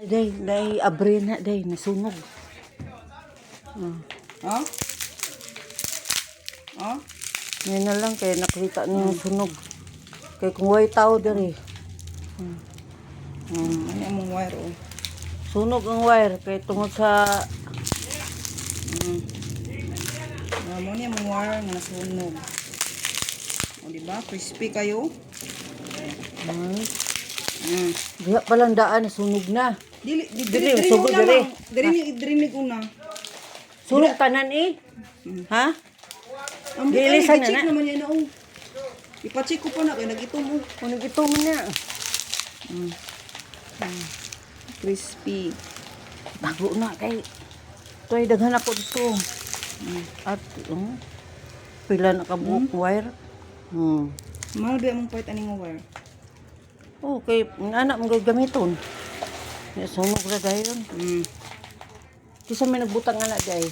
Day, abre na, day, nasunog. Ha? Ha? Ngayon na lang, kaya nakita niyo yung sunog. Kaya kung way tao diri. Ano yung wire oh. Sunog ang wire, kaya tungod sa... Mo niya mong wire nga nasunog. O diba? Crispy kayo. Diha palang daan, nasunog na. Dili sugod diri. Dirinig una. Sunog tanan eh. Ha? Ang Diilisan na check na. naman yan oh. Ipa-check ko pa na kay nagitom oh. Kung nagito mo na. Crispy. Bago na kay. Ito ay daghan ako dito. At pila na kabuok wire. Mahal ba mong part aning wire? Okay, anak mong gagamiton. Sunog na dahil. Kisa may nagbutang nga na dahil.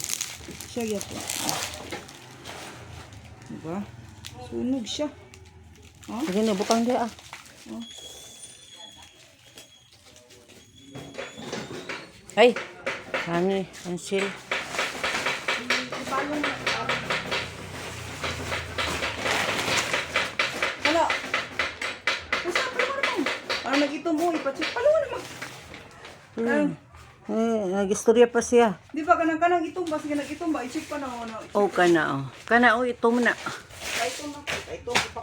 Siya po. Diba? Sunog siya. Oh? Sige na, butang di ah. Ay, ano eh, pencil. Hala. Basta pa naman. Parang nagitom mo, ipa-check. Palawa naman. Nag-istorya pa siya. Di ba kanang itom ba? Sige nag-itom ba? I-check pa na. O, kana o. Kana o, ito mo na. Itom na. Itom.